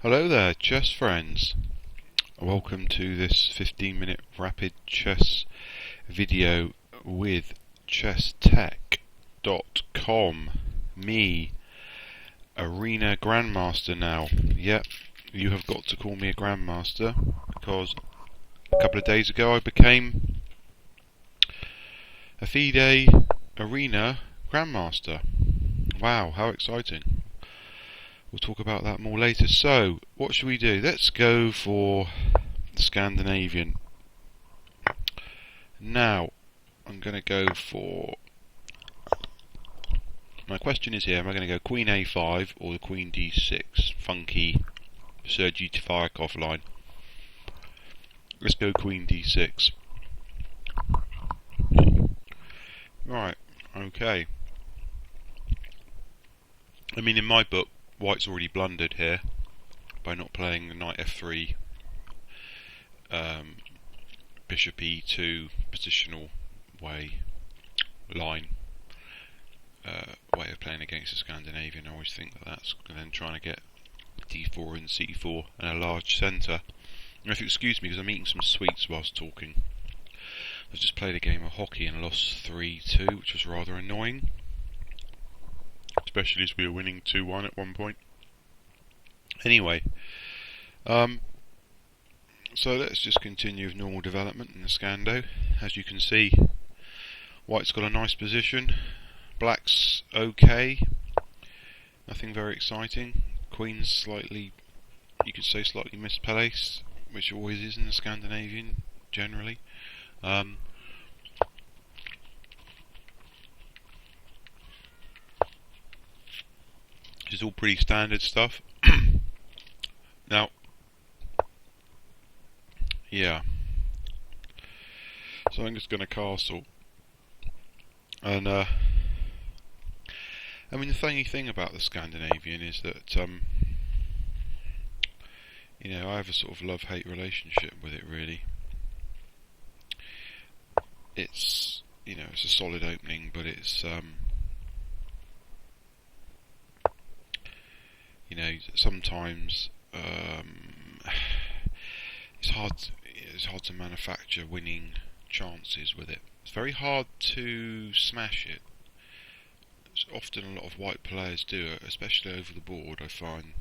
Hello there, chess friends. Welcome to this 15-minute rapid chess video with chesstech.com. Me, Arena Grandmaster now. Yep, you have got to call me a Grandmaster because a couple of days ago I became a FIDE Arena Grandmaster. Wow, how exciting. We'll talk about that more later. So, what should we do? Let's go for Scandinavian. Now, I'm going to go for... My question is here, am I going to go Queen A5 or the Queen D6? Funky Sergei Tafarkov line. Let's go Queen D6. Right, okay. I mean, in my book, White's already blundered here by not playing the knight f3, bishop e2 positional way of playing against the Scandinavian. I always think that that's then trying to get d4 and c4 and a large centre. And if you excuse me because I'm eating some sweets whilst talking. I just played a game of hockey and lost 3-2, which was rather annoying. Especially as we were winning 2-1 at one point. Anyway, so let's just continue with normal development in the Scando. As you can see, White's got a nice position. Black's okay. Nothing very exciting. Queen's slightly, you could say slightly misplaced, which always is in the Scandinavian, generally. It's all pretty standard stuff. Now, yeah. So I'm just going to castle. And, I mean, the funny thing about the Scandinavian is that, you know, I have a sort of love-hate relationship with it, really. It's, you know, it's a solid opening, but it's, you know, sometimes it's hard to manufacture winning chances with it. It's very hard to smash it. It's often a lot of white players do it, especially over the board. I find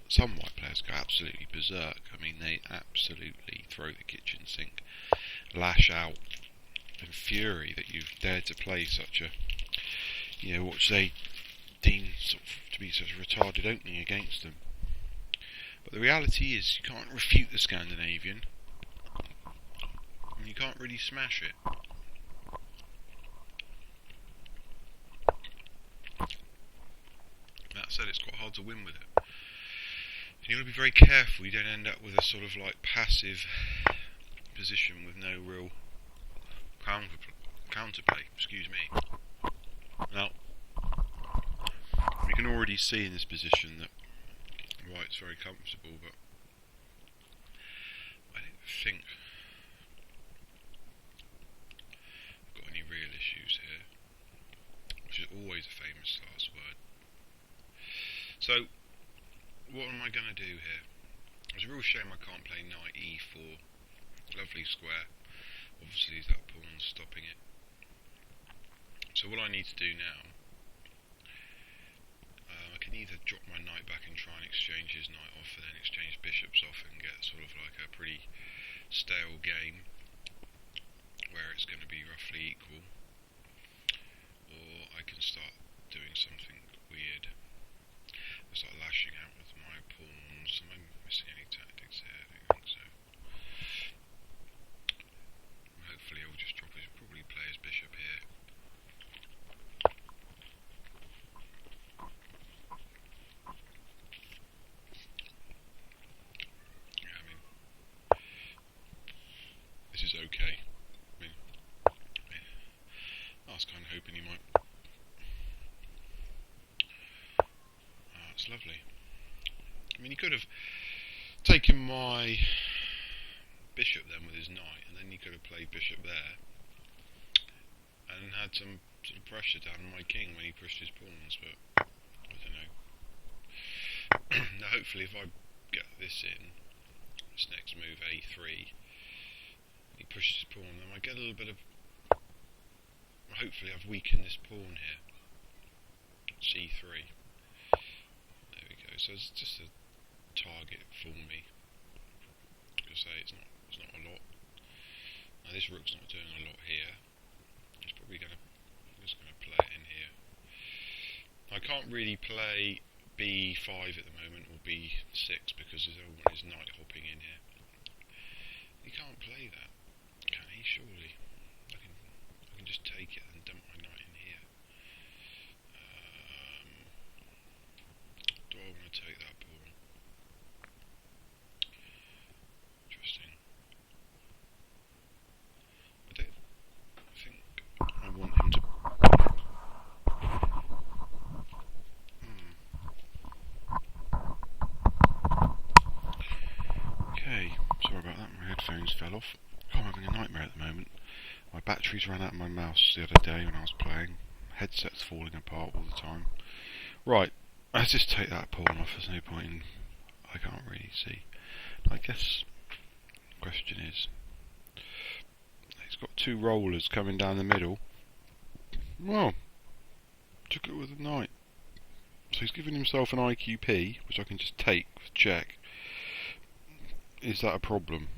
some white players go absolutely berserk. I mean, they absolutely throw the kitchen sink, lash out in fury that you've dared to play such a, you know, what they deem sort of to be such a retarded opening against them. But the reality is, you can't refute the Scandinavian, and you can't really smash it. That said, it's quite hard to win with it. And you've got to be very careful you don't end up with a sort of like passive position with no real counterplay. Excuse me. Now, you can already see in this position that White's very comfortable, but I don't think I've got any real issues here, which is always a famous last word. So, what am I going to do here? It's a real shame I can't play knight e4. Lovely square. Obviously, that pawn's stopping it. So what I need to do now, I can either drop my knight back and try and exchange his knight off, and then exchange bishops off and get sort of like a pretty stale game where it's going to be roughly equal, or I can start doing something weird. I start lashing out with my pawns. Am I missing any tactics here? I don't think so. Hopefully I'll just drop his, probably play his bishop here. This is okay. I mean, I was kind of hoping he might. It's lovely. I mean, he could have taken my bishop then with his knight, and then he could have played bishop there, and had some sort of pressure down on my king when he pushed his pawns. But I don't know. Now, hopefully, if I this in, this next move a3, he pushes his pawn, and I get a little bit of, hopefully I've weakened this pawn here, c3, there we go, so it's just a target for me, like I say, it's not a lot. Now this rook's not doing a lot here, it's probably just going to play it in here. I can't really play b5 at the moment, or b6, because there's everyone is knight hopping in here. He can't play that, can he? Surely. I can just take it and dump my knight in here. Do I want to take that pawn? Interesting. I don't think I want him to. Okay, sorry about that, my headphones fell off. Oh, I'm having a nightmare at the moment. My batteries ran out of my mouse the other day when I was playing. Headset's falling apart all the time. Right, let's just take that pawn off, there's no point in... I can't really see. I guess the question is... He's got two rollers coming down the middle. Well, took it with a knight. So he's giving himself an IQP, which I can just take with check. Is that a problem?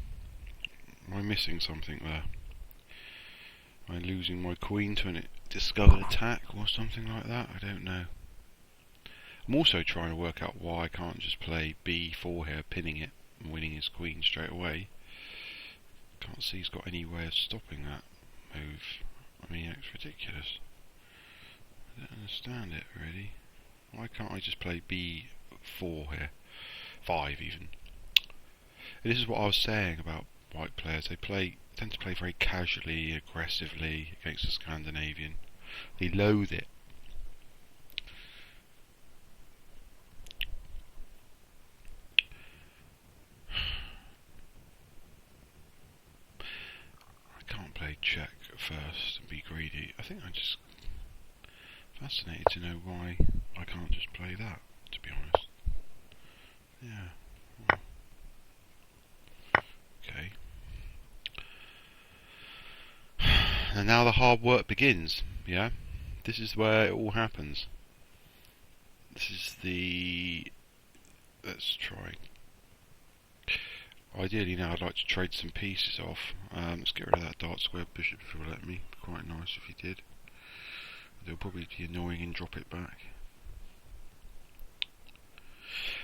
Am I missing something there? Am I losing my queen to a discovered attack or something like that? I don't know. I'm also trying to work out why I can't just play b4 here, pinning it and winning his queen straight away. Can't see he's got any way of stopping that move. I mean, it's ridiculous. I don't understand it really. Why can't I just play b4 here? 5 even. And this is what I was saying about white players. They tend to play very casually, aggressively against the Scandinavian. They loathe it. I can't play check at first and be greedy. I think I'm just fascinated to know why I can't just play that, to be honest. Yeah. Well. Okay. And now the hard work begins, yeah? This is where it all happens. This is the... Let's try. Ideally now I'd like to trade some pieces off. Let's get rid of that dark square bishop if you'll let me. Quite nice if you did. They'll probably be annoying and drop it back.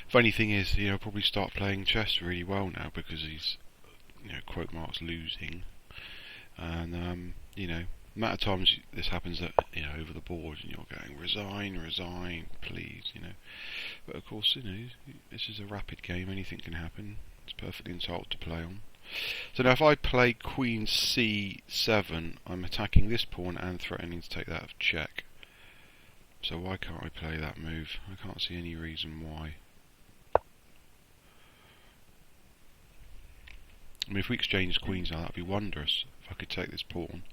Funny thing is, I'll probably start playing chess really well now because he's, quote marks, losing. And, amount of times this happens that, over the board and you're going, resign, please, But of course, this is a rapid game, anything can happen. It's perfectly entitled to play on. So now if I play Queen C7, I'm attacking this pawn and threatening to take that of check. So why can't I play that move? I can't see any reason why. I mean, if we exchange queens now, that'd be wondrous. If I could take this pawn.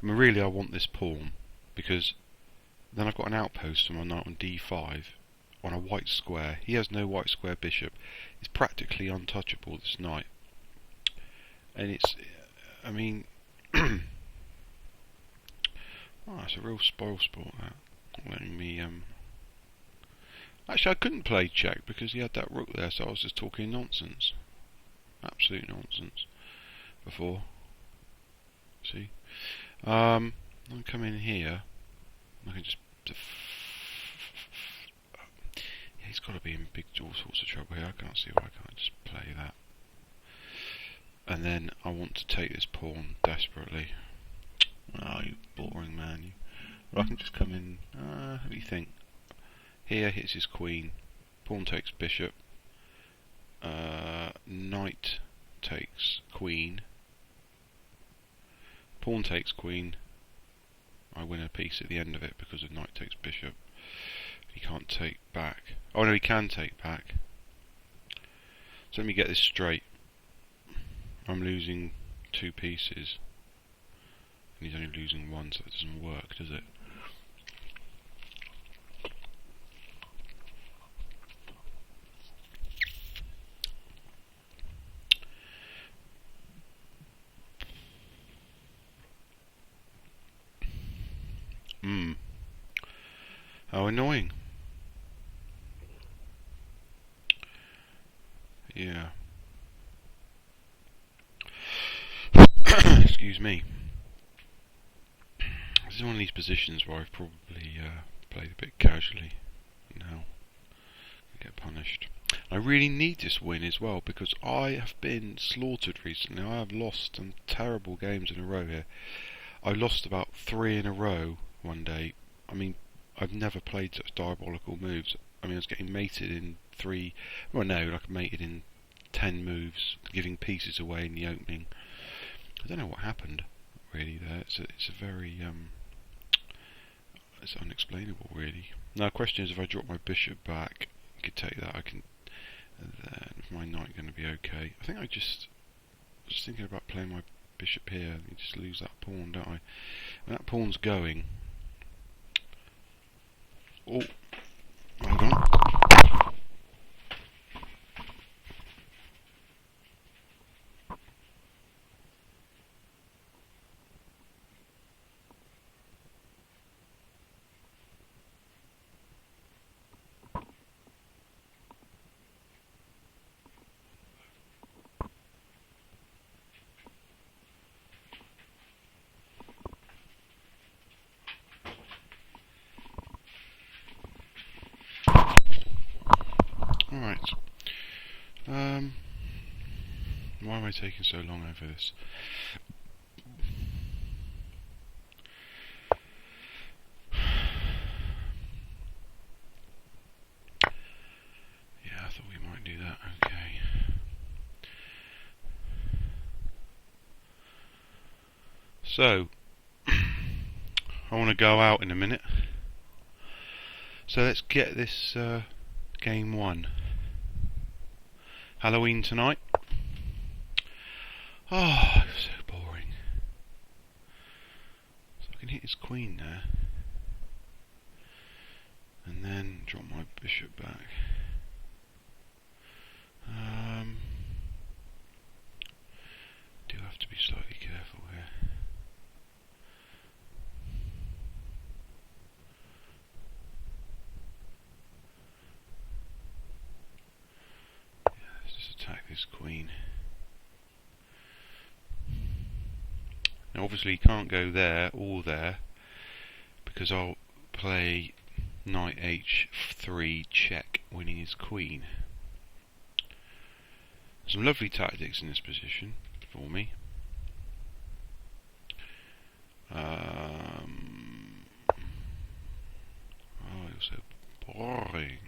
I mean, really, I want this pawn because then I've got an outpost on my knight on d5 on a white square. He has no white square bishop. It's practically untouchable, this knight. And it's, I mean, oh, it's a real spoil sport, that. Letting me, actually I couldn't play check because he had that rook there, so I was just talking nonsense. Absolute nonsense. Before. See? I'll come in here. I can just... Yeah, he's got to be in all sorts of trouble here. I can't see why I can't just play that. And then I want to take this pawn desperately. Oh, you boring man. You. Well, I can just come in. What do you think? Here hits his queen. Pawn takes bishop. Knight takes queen. Pawn takes queen. I win a piece at the end of it because the knight takes bishop. He can't take back. Oh no, he can take back. So let me get this straight. I'm losing 2 pieces. And he's only losing 1, so it doesn't work, does it? How annoying. Yeah. Excuse me. This is one of these positions where I've probably played a bit casually. Now I get punished. I really need this win as well because I have been slaughtered recently. I have lost some terrible games in a row here. I lost about 3 in a row one day. I mean, I've never played such diabolical moves. I mean, I was getting mated in 3... Well, no, like mated in 10 moves, giving pieces away in the opening. I don't know what happened, really, there. It's a very... it's unexplainable, really. Now, the question is, if I drop my bishop back, I could take that, I can... Then, is my knight going to be okay? I think I was thinking about playing my bishop here. You just lose that pawn, don't I? When that pawn's going... Oh, hold on. Alright. Why am I taking so long over this? Yeah, I thought we might do that. Okay. So, I want to go out in a minute. So let's get this game 1. Halloween tonight. Oh, it was so boring. So I can hit his queen there. And then drop my bishop back. Do have to be slightly careful here. Yeah, let's just attack this queen. Now obviously you can't go there or there because I'll play knight h3 check, winning his queen. Some lovely tactics in this position for me. Oh, it was so boring.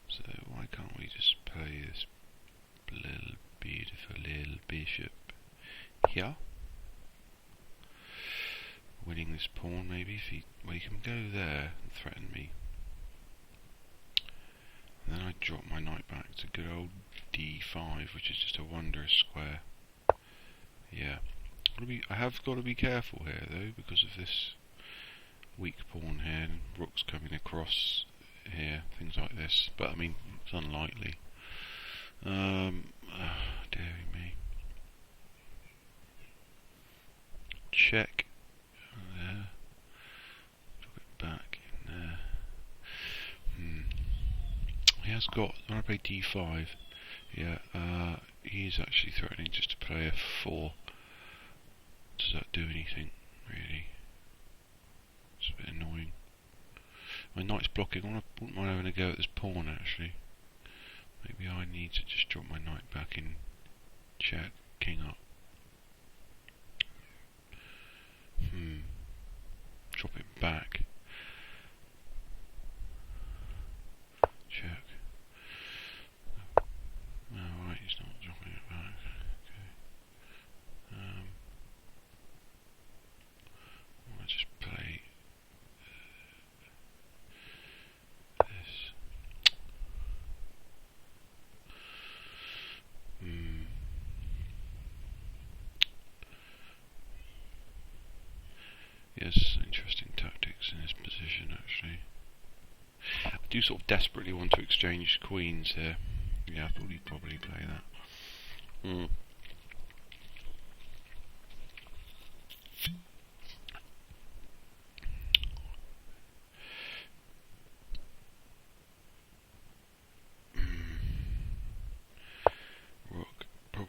So why can't we just play this little beautiful little bishop here? Winning this pawn maybe, if he can go there and threaten me. And then I drop my knight back to good old d5, which is just a wondrous square. Yeah. I have got to be careful here though, because of this weak pawn here, and rook's coming across here, things like this. But I mean, it's unlikely. Dearie me. Check. There. Drop it back in there. He has got, when I play d5, yeah, he's actually threatening just to play f4. Does that do anything, really? It's a bit annoying. My knight's blocking. I wouldn't mind having a go at this pawn, actually. Maybe I need to just drop my knight back in check, king up. Drop it back. Check. Oh, right, he's not dropping it back. Okay. I'll just play this. Yes, interesting tactics in this position, actually. I do sort of desperately want to exchange queens here. Yeah, I thought he'd probably play that.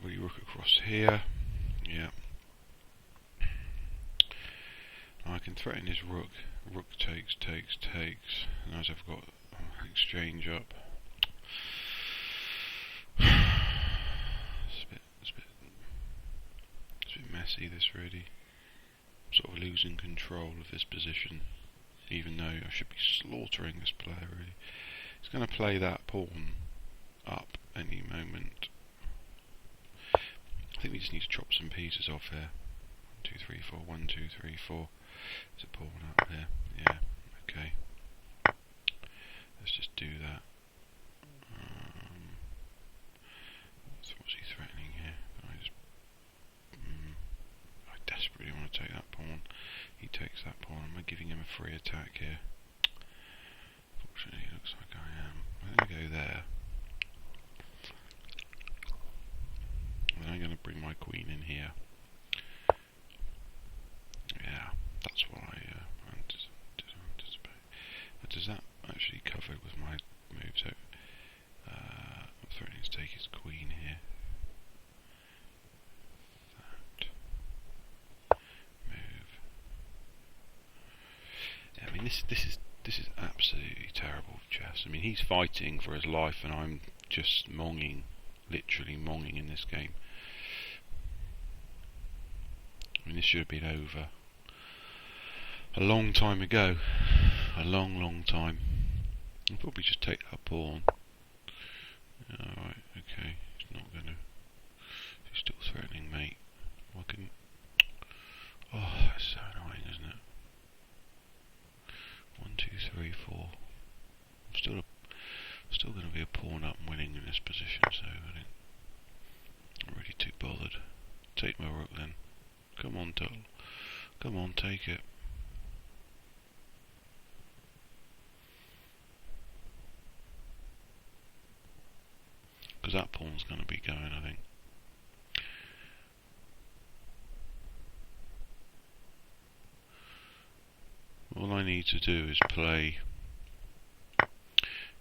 probably rook across here. Yeah. Now I can threaten his rook. Rook takes. And as I've got exchange up. It's a bit messy, this, really. I'm sort of losing control of this position, even though I should be slaughtering this player, really. He's going to play that pawn up any moment. I think we just need to chop some pieces off here. 1, 2, 3, 4. 1, 2, 3, 4. There's a pawn up here. Yeah, okay. Let's just do that. What's he threatening here? I desperately want to take that pawn. He takes that pawn. Am I giving him a free attack here? Fortunately, it looks like I am. I'm going to go there. And then I'm going to bring my queen in here. Yeah, that's what I anticipate. But does that actually cover with my move? So, I'm threatening to take his queen here. That move. Yeah, I mean, this is absolutely terrible chess. I mean, he's fighting for his life, and I'm just monging, literally monging in this game. I mean, this should have been over a long time ago. A long time. I'll probably just take that pawn. Alright, okay. He's not gonna. He's still threatening mate. I can. Oh, that's so annoying, isn't it? 1, 2, 3, 4. I'm still gonna be a pawn up and winning in this position, so I'm not really too bothered. Take my rook then. Come on, Tuttle. Come on, take it. Because that pawn's going to be going, I think. All I need to do is play.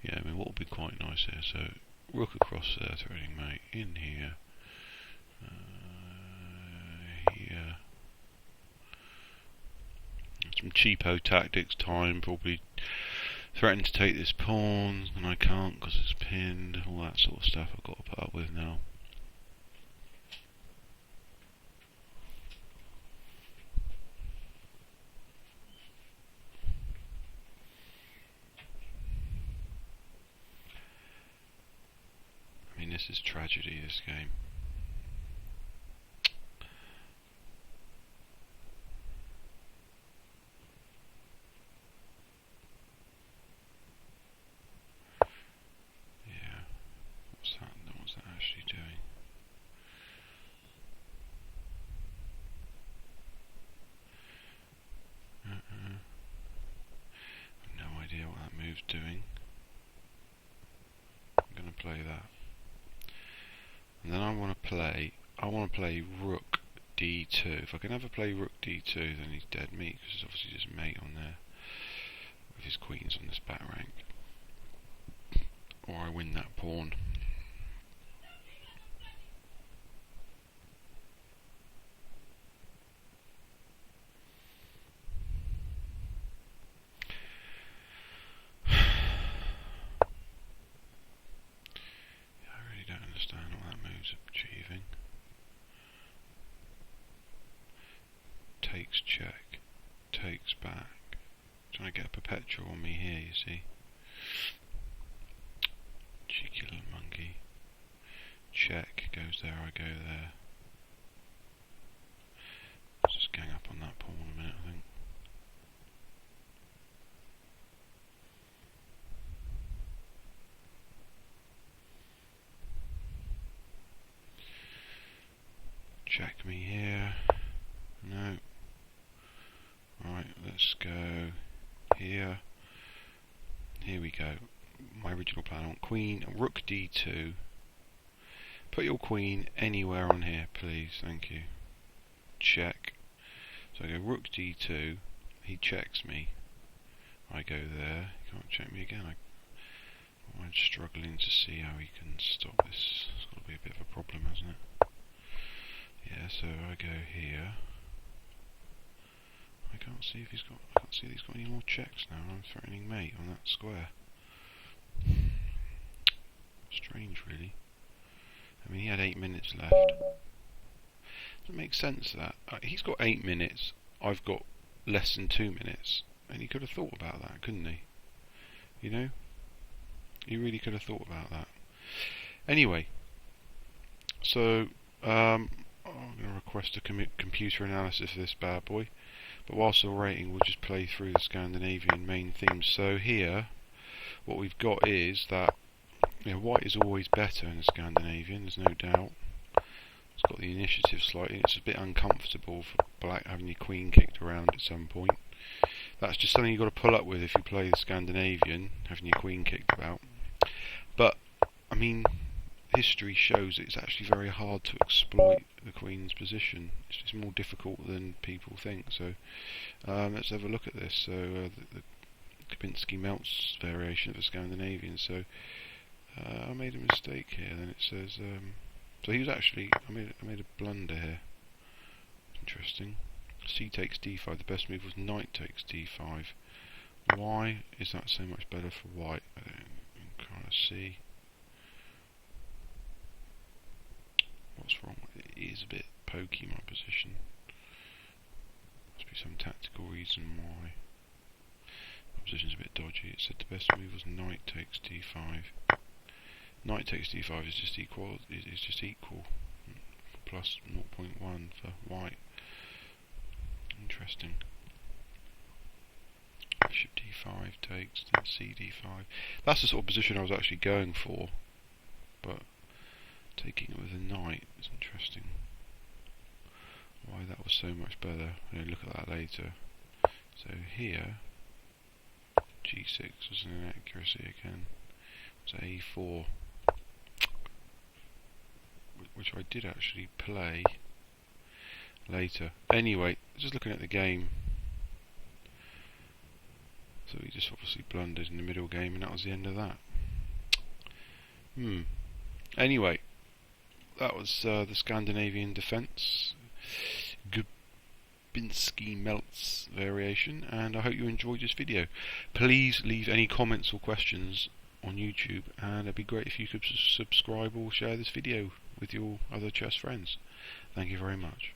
Yeah, I mean, what would be quite nice here? So, rook across there, threatening mate. In here. Here. Some cheapo tactics time, probably threaten to take this pawn, and I can't because it's pinned, all that sort of stuff I've got to put up with now. I mean, this is tragedy, this game. What's that actually doing? I've no idea what that move's doing. I'm going to play that. And then I want to play rook d2. If I can ever play rook d2, then he's dead meat, because there's obviously just mate on there with his queens on this back rank. Or I win that pawn. Understand what that move's achieving. Takes check, takes back. Trying to get a perpetual on me here, you see. Cheeky little monkey. Check, goes there, I go there. Let's just gang up on that pawn a minute, I think. Check me here. No. Right, let's go here. Here we go. My original plan. I want queen, rook d2. Put your queen anywhere on here, please. Thank you. Check. So I go rook d2. He checks me. I go there. He can't check me again. I'm struggling to see how he can stop this. It's got to be a bit of a problem, hasn't it? see if he's got. I can't see if he's got any more checks now. I'm threatening mate on that square. Strange, really. I mean, he had 8 minutes left. Doesn't make sense that he's got 8 minutes. I've got less than 2 minutes, and he could have thought about that, couldn't he? You know, he really could have thought about that. Anyway, so I'm going to request a computer analysis of this bad boy. But whilst we're waiting, we'll just play through the Scandinavian main themes. So here, what we've got is that white is always better in the Scandinavian, there's no doubt. It's got the initiative slightly. It's a bit uncomfortable for black having your queen kicked around at some point. That's just something you've got to pull up with if you play the Scandinavian, having your queen kicked about. But, I mean, history shows it's actually very hard to exploit the queen's position. It's just more difficult than people think. So let's have a look at this. So the Gubinsky melts variation of the Scandinavian. So I made a mistake here. Then it says so he was actually I made a blunder here. Interesting. C takes d5. The best move was knight takes d5. Why is that so much better for white? I don't kind of see. What's wrong with it? It is a bit pokey, my position. Must be some tactical reason why. My position's a bit dodgy. It said the best move was knight takes d5. Knight takes d5 is just equal. It's just equal. Plus 0.1 for white. Interesting. Bishop d5 takes, then c d5. That's the sort of position I was actually going for, but taking it with a knight is interesting. Why that was so much better. We'll look at that later. So here, g6 was an inaccuracy again. So a4, which I did actually play later. Anyway, just looking at the game. So he just obviously blundered in the middle game, and that was the end of that. Anyway, that was the Scandinavian defence, Gubinsky melts variation, and I hope you enjoyed this video. Please leave any comments or questions on YouTube, and it'd be great if you could subscribe or share this video with your other chess friends. Thank you very much.